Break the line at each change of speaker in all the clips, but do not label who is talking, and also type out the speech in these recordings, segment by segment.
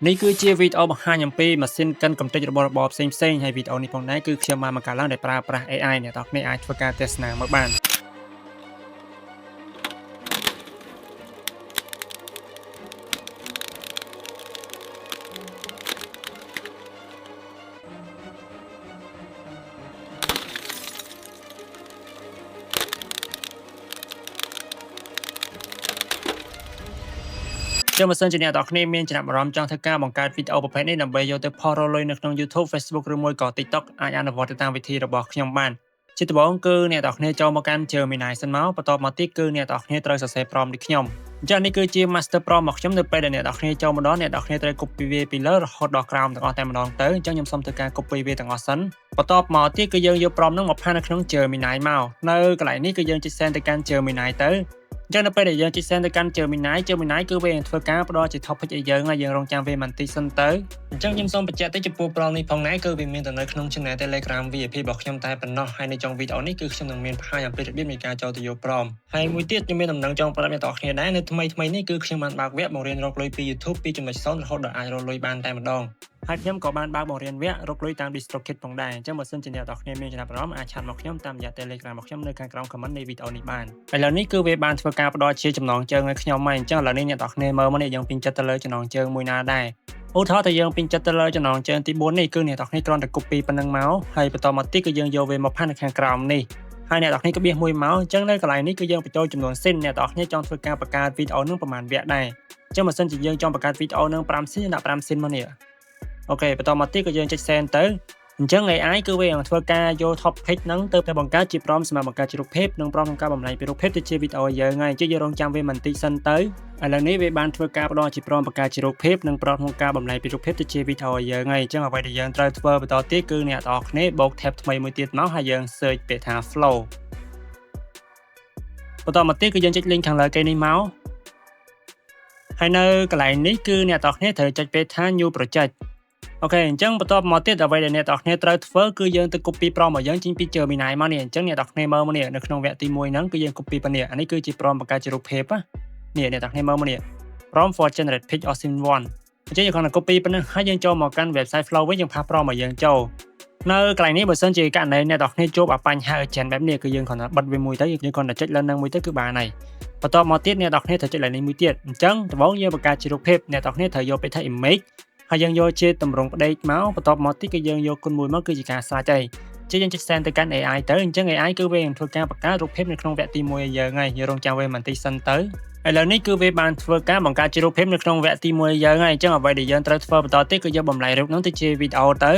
នេះគឺជាវីដេអូបង្ហាញអំពីម៉ាស៊ីនកិនកម្ទេចរបស់របរផ្សេងៗហើយវីដេអូនេះផងដែរគឺខ្ញុំបានបង្កើតឡើងដោយប្រើប្រាស់ AI អ្នកនរគ្នាអាចធ្វើការទស្សនាមើលបានចឹងបើសិនជាអ្នកនរគ្នាមានចំណាប់អារម្មណ៍ចង់ធ្វើការបង្កើតវីដេអូប្រភេទនេះដើម្បីយកទៅផុសរកលុយនៅក្នុង YouTube Facebook ឬមួយក៏ TikTok អាចអនុវត្តទៅតាមវិធីរបស់ខ្ញុំបានជាដំបូងគឺអ្នកនរគ្នាចូលមកកាន់ Gemini សិនមកបន្ទាប់មកទៀតគឺអ្នកនរគ្នាត្រូវសរសេរ prompt ដូចខ្ញុំអញ្ចឹងនេះគឺជា master prompt របស់ខ្ញុំនៅពេលដែលអ្នកនរគ្នាចូលម្ដងអ្នកនរគ្នាត្រូវ copy វាពីលើរហូតដល់ក្រោមទាំងអស់តែម្ដងទៅអញ្ចឹងខ្ញុំសូមធ្វើការ copy វាទាំងអស់សិនបន្ទាប់មកទៀតគឺយើងយក prompt ហ្នឹងមកផាសនៅក្នុង Gemini មកនៅកន្លែងនេះគឺយើងចុច send ទៅកាន់ Gemini ទៅអញ្ចឹងនៅពេលដែលយើងចុច send ទៅកាន់ Gemini គឺវានឹងធ្វើការផ្ដល់ជា topic ឲ្យយើងហើយយើងរងចាំវាបន្តិចសិនទៅអញ្ចឹងខ្ញុំសូមបញ្ជាក់តិចចំពោះ prompt នេះផងដែរគឺវាមានទៅនៅក្នុង channel Telegram VIP របស់ខ្ញុំតែប៉ុណ្ណោះហើយនៅtrongវីដេអូនេះគឺខ្ញុំនឹងមានបង្ហាញអំពីរបៀបនៃការចូលទៅយក prompt ហើយមួយទៀតខ្ញុំមានដំណឹងចង់ប្រាប់អ្នកទាំងអស់គ្នាដែរនៅថ្មីនេះគឺខ្ញុំបានបើកវគ្គបង្រៀនរកលុយពី YouTube 2.0 រហូតដល់អាចរកលុយបានតែម្ដងហើយខ្ញុំក៏បានបើកបង្រៀនវគ្គរកលុយតាម DistroKid ផងដែរអញ្ចឹងបើសិនជាអ្នកទាំងអស់គ្នាមានចំណាប់អារម្មណ៍អាចឆាតមកខ្ញុំតាមរយៈ Telegram របស់ខ្ញុំនៅខាងក្រោម comment នៃវីដេអូនេះបានឥឡូវនេះគឺវាបានធ្វើការផ្ដល់ជាចំណងជើងឲ្យខ្ញុំហើយអញ្ចឹងឥឡូវនេះអ្នកទាំងអស់គ្នាមើលមកនេះយើងពេញចិត្តទៅលើចំណងជើងមួយណាដែរឧទាហរណ៍ថាយើងពេញចិត្តទៅលើចំណងជើងទី4នេះគឺអ្នកទាំងអស់គ្នាគ្រាន់តែ copy ប៉ុណ្ណឹងមកហើយបន្តមកទៀតគឺយើងយកវាមកផាសនៅខាងក្រោមនេះហើយអ្នកទាំងអស់គ្នាក៏បៀសមួយមកអញ្ចឹងនៅកន្លែងនេះគឺយើងបញ្ចូលចំនួនស៊ីនអ្នកទាំងអស់គ្នាចង់ធ្វើការបង្កើតវីដេអូនឹងប្រហែលវគ្គដែរអញ្ចឹងបើសិនជាយើងចង់បង្កើតវីដេអូនឹង5ស៊ីនដាក់5ស៊ីនមកនេះអូខេបន្តមកទៀតក៏យើងចុច send ទៅអញ្ចឹង AI គឺវានឹងធ្វើការយក topic ហ្នឹងទៅបង្កើតជា prompt សម្រាប់បង្កើតជារូបភាពនិង prompt ក្នុងការបំលែងពីរូបភាពទៅជាវីដេអូឲ្យយើងហើយអញ្ចឹងយើងរងចាំវាបន្តិចសិនទៅឥឡូវនេះវាបានធ្វើការផ្ដល់ជា prompt បង្កើតជារូបភាពនិង prompt ក្នុងការបំលែងពីរូបភាពទៅជាវីដេអូឲ្យយើងហើយអញ្ចឹងអ្វីដែលយើងត្រូវធ្វើបន្តទៀតគឺអ្នកទាំងអស់គ្នាបូក tab ថ្មីមួយទៀតមកហើយយើង search ពាក្យថា flow បន្តមកទៀតគឺយើងចុច link ខាងលើគេនេះមកហើយនៅកន្លែងនេះគឺអ្នកទាំងអស់គ្នាត្រូវចុចពាក្យថា new projectអូខេអញ្ចឹងបន្ទាប់មកទៀតអ្វីដែលអ្នកទាំងអស់គ្នាត្រូវធ្វើគឺយើងទៅ copy prompt របស់យើងចេញពី Gemini មកនេះអញ្ចឹងអ្នកទាំងអស់គ្នាមើលមកនេះនៅក្នុងវគ្គទី1ហ្នឹងគឺយើង copy ប៉ុណ្នេះអានេះគឺជា prompt បង្កើតជារូបភាពនេះអ្នកទាំងអស់គ្នាមើលមកនេះ prompt for generate pic or scene one អញ្ចឹងយើងគ្រាន់តែ copy ប៉ុណ្ណឹងហើយយើងចូលមកកាន់ website Flow វិញយើងផាស prompt របស់យើងចូលនៅកន្លែងនេះបើសិនជាករណីអ្នកទាំងអស់គ្នាជួបបញ្ហា urgent បែបនេះគឺយើងគ្រាន់តែបិទវាមួយទៅយើងគ្រាន់តែចុចលើនឹងមួយទៅគឺបានហើយបន្ទាប់មកទៀតអ្នកទាំងអស់គ្នាត្រូវចុចលើនេះមួយទៀតអញ្ចឹងដំបូងយើងបង្កើតជារូបភាពអ្នកទាំងអស់គ្នាត្រូវយកពាក្យថា imageហើយយើងយកជាតម្រងផ្ដេកមកបន្ទាប់មកទៀតគឺយើងយកគុណមួយមកគឺជាការស្រេចហើយជាយើងចុច send ទៅកាន់ AI ទៅអញ្ចឹង AI គឺវានឹងធ្វើការបង្កើតរូបភាពនៅក្នុងវគ្គទី1ឲ្យយើងហើយយើងរងចាំវាបន្តិចសិនទៅឥឡូវនេះគឺវាបានធ្វើការបង្កើតជារូបភាពនៅក្នុងវគ្គទី1ឲ្យយើងហើយអញ្ចឹងអ្វីដែលយើងត្រូវធ្វើបន្តទៀតគឺយកបំលែងរូបនោះទៅជាវីដេអូទៅ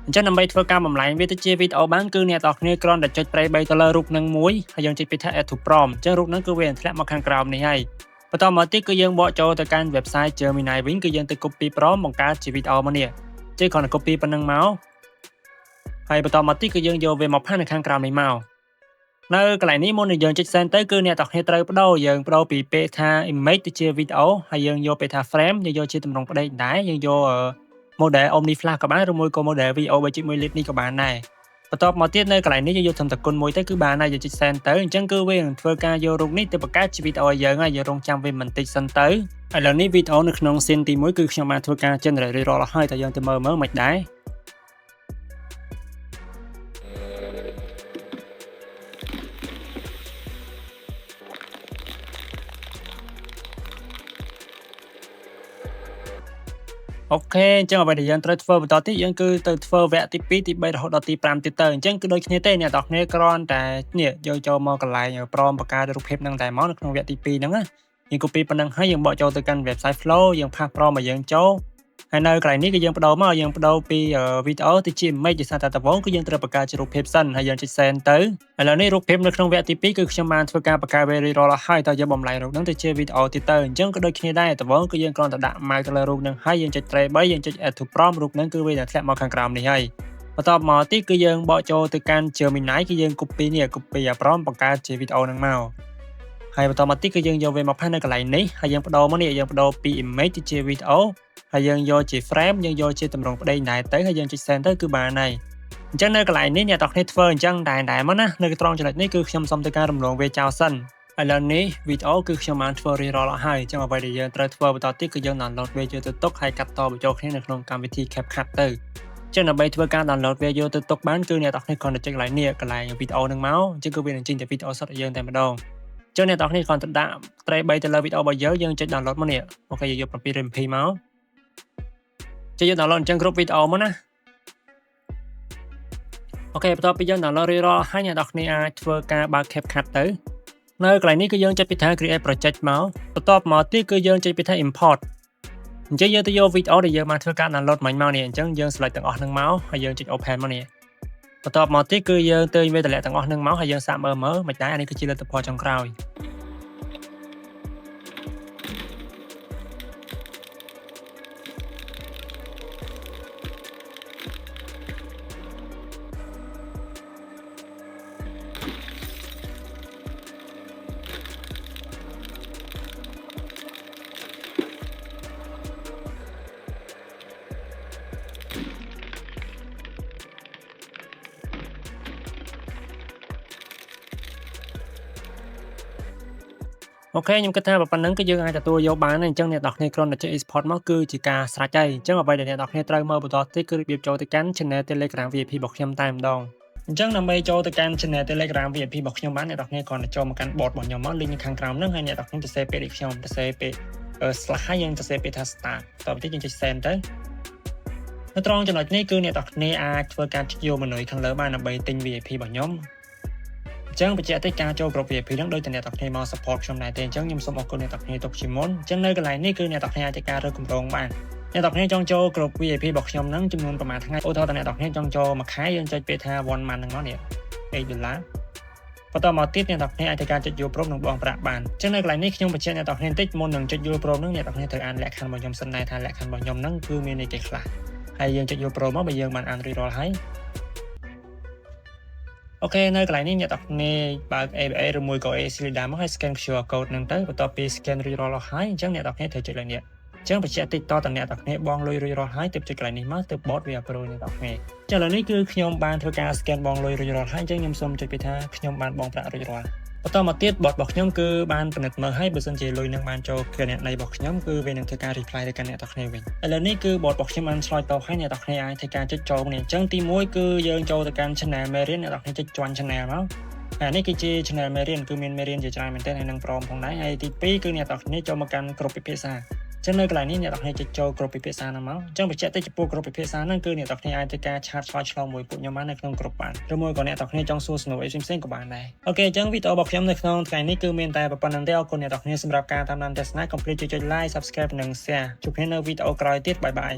អញ្ចឹងដើម្បីធ្វើការបំលែងវាទៅជាវីដេអូបានគឺអ្នកទាំងអស់គ្នាគ្រាន់តែចុច3ទៅលើរូបនឹងមួយហើយយើងចុចពាក្យថា add to prompt អញ្ចឹងរូបហ្នឹងគឺវានឹងធ្លាក់មកខាងក្រោមនេះហើយបន្តមកទៀតគឺយើងបកចូលទៅកាន់ website Gemini វិញគឺយើងទៅ copy prompt បង្កើតជាវីដេអូមកនេះចេះគ្រាន់តែ copy ប៉ុណ្ណឹងមកហើយបន្តមកទៀតគឺយើងយកវាមកផាសនៅខាងក្រោមនេះមកនៅកន្លែងនេះមុននឹងយើងចុច send ទៅគឺអ្នកទាំងគ្នាត្រូវបដូរពីពាក្យថា image ទៅជាវីដេអូហើយយើងយកពាក្យថា frame យើងយកជាតម្រងផ្ដេកដែរយើងយក model Omni Flash ក៏បានឬមួយក៏ model VO 3.1 lít នេះក៏បានដែរបន្ទាប់មកទៀតនៅកន្លែងនេះយើងយកត្រឹមតែគុណមួយទៅគឺបានហើយយើងចុច send ទៅអញ្ចឹងគឺវានឹងធ្វើការយករូបនេះទៅបង្កើតជាវីដេអូឲ្យយើងហើយយើងរងចាំវាបន្តិចសិនទៅឥឡូវនេះវីដេអូនៅក្នុង scene ទី1គឺខ្ញុំបានធ្វើការ generate រាល់ហើយតែយើងទៅមើលមិនដែរអូខេអញ្ចឹងអ្វីដែលយើងត្រូវធ្វើបន្តទៀតយើងគឺទៅធ្វើវគ្គទី2ទី3រហូតដល់ទី5ទៀតទៅអញ្ចឹងគឺដូចគ្នាទេអ្នកនរគ្នាគ្រាន់តែនេះយកចូលមកកន្លែងព្រមបង្កើតរូបភាពហ្នឹងតែមកនៅក្នុងវគ្គទី2ហ្នឹងណាយើង copy ប៉ុណ្ណឹងហើយយើងបកចូលទៅកាន់ website Flow យើងផាស prompt មកយើងចូលហើយនៅកន្លែងនេះគឺយើងបដូរមកយើងបដូរពីវីដេអូទៅជា image ជាសារតែដំបូងគឺយើងត្រូវបង្កើតជារូបភាពសិនហើយយើងចុច send ទៅឥឡូវនេះរូបភាពនៅក្នុងវគ្គទី2គឺខ្ញុំបានធ្វើការបង្កើតវារួចរាល់ហើយតើយើងបំលែងរូបហ្នឹងទៅជាវីដេអូទៀតទៅអញ្ចឹងក៏ដូចគ្នាដែរដំបូងគឺយើងគ្រាន់តែដាក់ mouse ទៅលើរូបហ្នឹងហើយយើងចុច 3យើងចុច add to prompt រូបហ្នឹងគឺវានឹងធ្លាក់មកខាងក្រោមនេះហើយបន្ទាប់មកទៀតគឺយើងបកចូលទៅកាន់ Gemini គឺយើង copy prompt បង្កើតជាវីដេអូហ្នឹងមកហើយបន្តមកទៀតគឺយើងយកវាមកផាសនៅកន្លែងនេះហើយយើងបដូរមកនេះយើងបដូរពី image ទៅជាវីដេអូហើយយើងយកជា frame យើងយកជាតម្រងផ្ដេកដែរទៅហើយយើងចុច send ទៅគឺបានហើយអញ្ចឹងនៅកន្លែងនេះអ្នកទាំងគ្នាធ្វើអញ្ចឹងដែរមកណានៅត្រង់ចំណុចនេះគឺខ្ញុំសូមធ្វើការរំលងវាចោលសិន ឥឡូវនេះវីដេអូគឺខ្ញុំបានធ្វើរៀបរាប់អស់ហើយអញ្ចឹងអ្វីដែលយើងត្រូវធ្វើបន្តទៀតគឺយើង download វាយកទៅទុកហើយកាត់តបញ្ចូលគ្នានៅក្នុងកម្មវិធី CapCut ទៅអញ្ចឹងដើម្បីធ្វើការ download វាយកទៅទុកបានគឺអ្នកនរគ្នាគ្រាន់តែចុចកន្លែងនេះកន្លែងវីដេអូហ្នឹងមកអញ្ចឹងគឺវានឹងចេញតែវីដេអូសុទ្ធឲ្យយើងតែម្ដងអញ្ចឹងអ្នកនរគ្នាគ្រាន់តែដាក់ត្រី3ទៅលើវីដេអូរបស់យើងចុច download មកនេះអូខេយើងយក7 MP មកចុចយក download អញ្ចឹងគ្រប់វីដេអូមកណាអូខេបន្ទាប់ពីយើង download រៀបរាប់ហើយអ្នកនរគ្នាអាចធ្វើការបើក CapCut ទៅនៅកន្លែងនេះគឺយើងចុចពីថា create project មកបន្ទាប់មកទៀតគឺយើងចុចពីថា import អញ្ចឹងយើងទៅយកវីដេអូដែលយើងបានធ្វើការ download មិញមកនេះអញ្ចឹងយើង select ទាំងអស់ហ្នឹងមកហើយយើងចុច open មកនេះបន្ទាប់មកទៀតគឺយើងទៅវាតម្លាក់ទាំងអស់ហ្នឹងមកហើយយើងសាកមើលមិនដែរអានេះគឺជាលទ្ធផលចុងក្រោយអូខេខ្ញុំគិតថាប៉ុណ្្នឹងគឺយើងអាចទទួលយកបានហើយអញ្ចឹងអ្នកនរគ្នាគ្រាន់តែចុច export មកគឺជាការស្រេចហើយអញ្ចឹងអ្វីដែលអ្នកនរគ្នាត្រូវមើលបន្តទៀតគឺរបៀបចូលទៅកាន់ channel Telegram VIP របស់ខ្ញុំតែម្ដងអញ្ចឹងដើម្បីចូលទៅកាន់ channel Telegram VIP របស់ខ្ញុំបានអ្នកនរគ្នាគ្រាន់តែចូលមកកាន់ bot របស់ខ្ញុំមក link នៅខាងក្រោមហ្នឹងហើយអ្នកនរគ្នាទៅសេពេលដូចខ្ញុំទៅសេពេលslash ហើយយើងទៅសេពេលថា start តទៅទៀតយើងចុច send ទៅនៅត្រង់ចំណុចនេះគឺអ្នកនរគ្នាអាចធ្វើការយក menu ខាងលើបានដើម្បីទិញ VIP របស់ខ្ញុំអញ្ចឹងបញ្ជាក់ទៅការចូលគ្រប់ VIP ហ្នឹងដូចតែអ្នកនរគ្នាមក support ខ្ញុំដែរទេអញ្ចឹងខ្ញុំសូមអរគុណអ្នកនរគ្នាទុកជាមុនអញ្ចឹងនៅកន្លែងនេះគឺអ្នកនរគ្នាអាចធ្វើការរើសគម្រោងបានអ្នកនរគ្នាចង់ចូលគ្រប់ VIP របស់ខ្ញុំហ្នឹងចំនួនប្រហែលថ្ងៃឧទាហរណ៍តែអ្នកនរគ្នាចង់ចូលមួយខែយើងចុចពេលថា one month ហ្នឹងមកនេះ$8បន្តមកទៀតអ្នកនរគ្នាអាចធ្វើការចុចយល់ព្រមនឹងបងប្រាក់បានអញ្ចឹងនៅកន្លែងនេះខ្ញុំបញ្ជាក់អ្នកនរគ្នាបន្តិចមុននឹងចុចយល់ព្រមហ្នឹងអ្នកនរគ្នាត្រូវអានលក្ខខណ្ឌរបស់ខ្ញុំសិនដែរថាលក្ខខណ្ឌរបស់ខ្ញុំហ្នឹងគឺមានន័យគេខ្លះហើយយើងចុចយល់ព្រមមកបើយើងបានអានរួចរាល់ហើយអូខេនៅកន្លែងនេះអ្នកនរគ្នាបើក ABA ឬមួយក៏ ACLIDA មកហើយ scan QR code ហ្នឹងទៅបន្ទាប់ពី scan រួចរាល់ហើយអញ្ចឹងអ្នកនរគ្នាត្រូវចុចលើនេះអញ្ចឹងបញ្ជាក់តិចតតអ្នកនរគ្នាបងលុយរួចរាល់ហើយទើបចុចកន្លែងនេះមកទើប bot វា approve អ្នកនរគ្នាអញ្ចឹងឥឡូវនេះគឺខ្ញុំបានធ្វើការ scan បងលុយរួចរាល់ហើយអញ្ចឹងខ្ញុំសូមចុចពីថាខ្ញុំបានបងប្រាក់រួចរាល់បន្តមកទៀត bot របស់ខ្ញុំគឺបានពិនិត្យមើលហើយបើសិនជាលុយនឹងបានចូលគណនីរបស់ខ្ញុំគឺវានឹងធ្វើការ reply ទៅកាន់អ្នកនរគ្នាវិញឥឡូវនេះគឺ bot របស់ខ្ញុំបានឆ្លើយតបហើយអ្នកនរគ្នាអាចធ្វើការចុចចូលនេះអញ្ចឹងទី1គឺយើងចូលទៅកាន់ channel Marian អ្នកនរគ្នាចុច join channel មកអានេះគឺជា channel Marian គឺមាន Marian ជាច្រើនមែនទែនហើយនឹងព្រមផងដែរហើយទី2គឺអ្នកនរគ្នាចូលមកកាន់ក្រុមពិភាក្សាចឹងនៅកន្លែងនេះអ្នកនរគ្នាចុចចូលក្រុមពិភាក្សាហ្នឹងមកអញ្ចឹងបញ្ជាក់ទៅចំពោះក្រុមពិភាក្សាហ្នឹងគឺអ្នកនរគ្នាអាចធ្វើការឆាតឆ្លើយឆ្លងមួយពួកខ្ញុំបាននៅក្នុងក្រុមបានឬមួយក៏អ្នកនរគ្នាចង់សួរសំណួរអីផ្សេងៗក៏បានដែរអូខេអញ្ចឹងវីដេអូរបស់ខ្ញុំនៅក្នុងថ្ងៃនេះគឺមានតែប៉ុណ្្នឹងទេអរគុណអ្នកនរគ្នាសម្រាប់ការតាមដានទស្សនាកុំភ្លេចចុច like subscribe និង share ជួបគ្នានៅវីដេអូក្រោយទៀតបាយបាយ